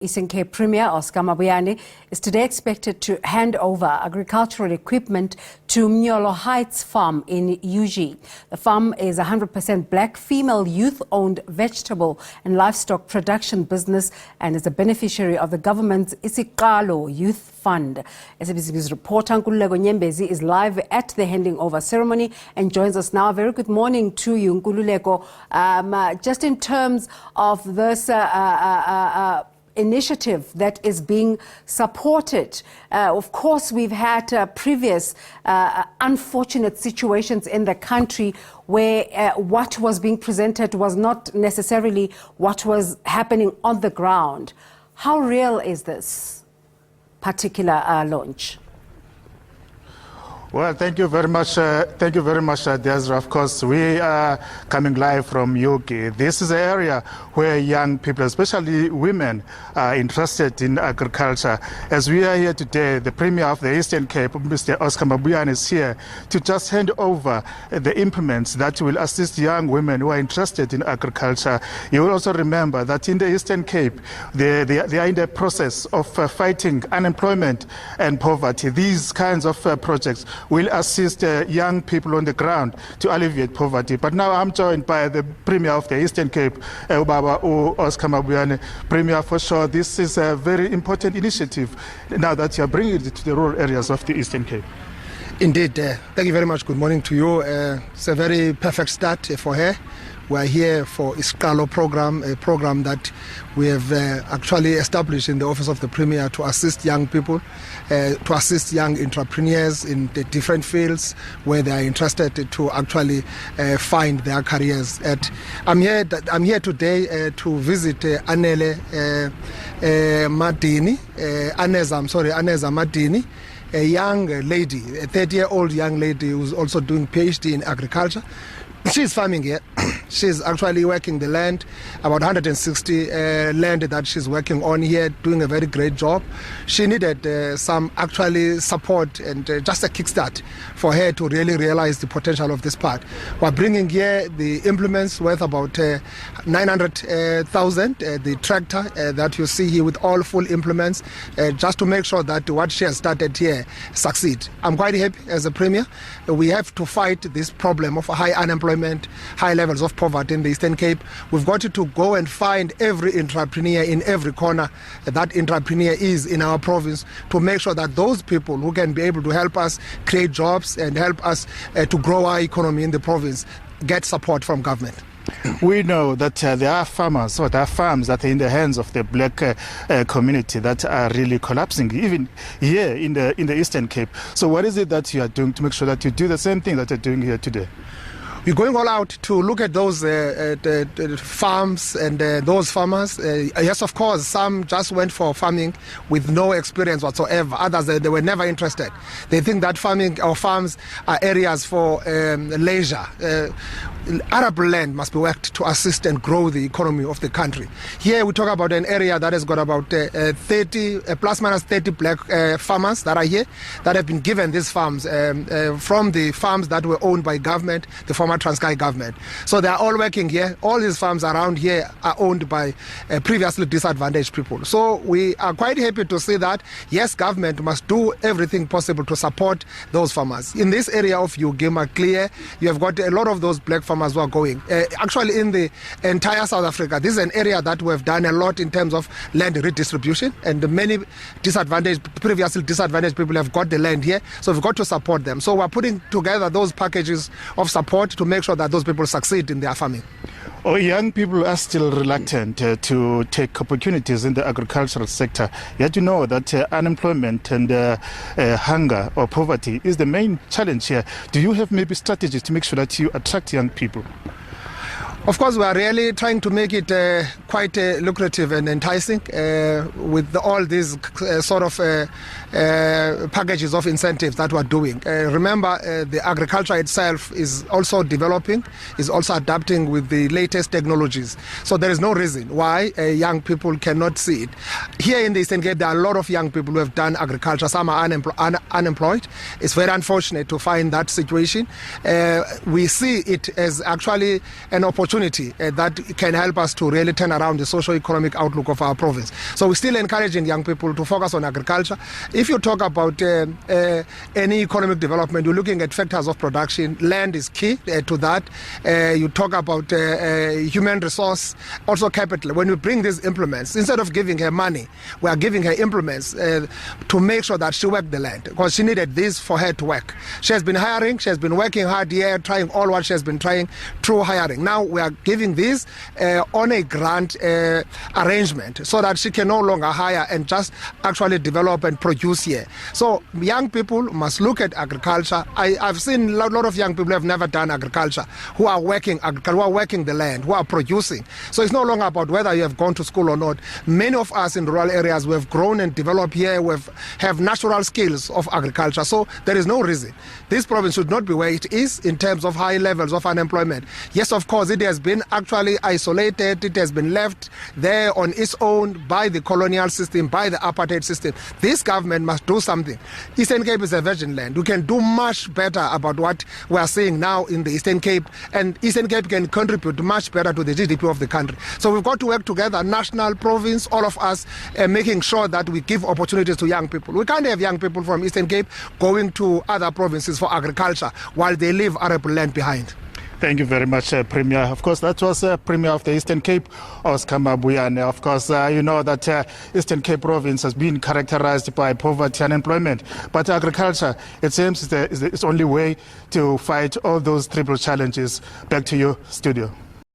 Eastern Cape Premier Oscar Mabuyane is today expected to hand over agricultural equipment to Mnyolo Heights Farm in Ugie. The farm is a 100% black female youth-owned vegetable and livestock production business and is a beneficiary of the government's Isiqalo Youth Fund. SABC's reporter Nkululeko Nyembezi is live at the handing over ceremony and joins us now. Very good morning to you, Nkululeko. Just in terms of this initiative that is being supported. Of course, we've had previous unfortunate situations in the country where what was being presented was not necessarily what was happening on the ground. How real is this particular launch? Well, thank you very much, Desra. Of course, we are coming live from Ugie. This is an area where young people, especially women, are interested in agriculture. As we are here today, the Premier of the Eastern Cape, Mr. Oscar Mabuyane, is here to just hand over the implements that will assist young women who are interested in agriculture. You will also remember that in the Eastern Cape, they are in the process of fighting unemployment and poverty. These kinds of projects will assist young people on the ground to alleviate poverty. But now I'm joined by the Premier of the Eastern Cape, Oscar Mabuyane. Premier, for sure, this is a very important initiative now that you are bringing it to the rural areas of the Eastern Cape. Indeed. Thank you very much. Good morning to you. It's a very perfect start for her. We are here for Isiqalo program, a program that we have actually established in the Office of the Premier to assist young people, to assist young entrepreneurs in the different fields where they are interested to actually find their careers. I'm here today to visit Aneza Madini, a young lady, a 30-year-old young lady who's also doing PhD in agriculture. She's farming here. She's actually working the land, about 160 land that she's working on here, doing a very great job. She needed some actually support and just a kickstart for her to really realize the potential of this part. We're bringing here the implements worth about 900,000, the tractor that you see here with all full implements, just to make sure that what she has started here succeed. I'm quite happy as a Premier. We have to fight this problem of high unemployment, high levels of poverty in the Eastern Cape. We've got to go and find every entrepreneur in every corner that entrepreneur is in our province to make sure that those people who can be able to help us create jobs and help us to grow our economy in the province get support from government. We know that there are farmers or there are farms that are in the hands of the black community that are really collapsing, even here in the Eastern Cape. So what is it that you are doing to make sure that you do the same thing that you're doing here today? We're going all out to look at those farms and those farmers. Yes, of course, some just went for farming with no experience whatsoever. Others, they were never interested. They think that farming or farms are areas for leisure. Arable land must be worked to assist and grow the economy of the country. Here we talk about an area that has got about 30, plus minus 30 black farmers that are here, that have been given these farms from the farms that were owned by government, the former Transkei government. So they are all working here. All these farms around here are owned by previously disadvantaged people. So we are quite happy to see that, yes, government must do everything possible to support those farmers. In this area of Ugie, clear, you have got a lot of those black farmers who are going. Actually, in the entire South Africa, this is an area that we have done a lot in terms of land redistribution, and many previously disadvantaged people have got the land here, so we've got to support them. So we're putting together those packages of support to make sure that those people succeed in their farming. Young people are still reluctant to take opportunities in the agricultural sector. Yet you know that unemployment and hunger or poverty is the main challenge here. Do you have maybe strategies to make sure that you attract young people? Of course, we are really trying to make it quite lucrative and enticing with all these sort of packages of incentives that we're doing. Remember, the agriculture itself is also developing, is also adapting with the latest technologies. So there is no reason why young people cannot see it. Here in the Eastern Cape, there are a lot of young people who have done agriculture. Some are unemployed. It's very unfortunate to find that situation. We see it as actually an opportunity opportunity that can help us to really turn around the socio-economic outlook of our province. So we're still encouraging young people to focus on agriculture. If you talk about any economic development, you're looking at factors of production. Land is key to that. You talk about human resource, also capital. When we bring these implements, instead of giving her money, we are giving her implements to make sure that she worked the land, because she needed this for her to work. She has been hiring, she has been working hard here, trying all what she has been trying through hiring. Now we are giving this on a grant arrangement so that she can no longer hire and just actually develop and produce here. So young people must look at agriculture. I've seen a lot of young people who have never done agriculture, who are working the land, who are producing. So it's no longer about whether you have gone to school or not. Many of us in rural areas, we have grown and developed here, we have natural skills of agriculture. So there is no reason this province should not be where it is in terms of high levels of unemployment. Yes, of course, it has been actually isolated. It has been left there on its own by the colonial system, by the apartheid system. This government must do something. Eastern Cape is a virgin land. We can do much better about what we are seeing now in the Eastern Cape, and Eastern Cape can contribute much better to the GDP of the country. So we've got to work together, national, province, all of us, making sure that we give opportunities to young people. We can't have young people from Eastern Cape going to other provinces for agriculture while they leave arable land behind. Thank you very much, Premier. Of course, that was Premier of the Eastern Cape, Oscar Mabuyane. Of course, you know that Eastern Cape province has been characterized by poverty and unemployment. But agriculture, it seems, is the only way to fight all those triple challenges. Back to you, studio.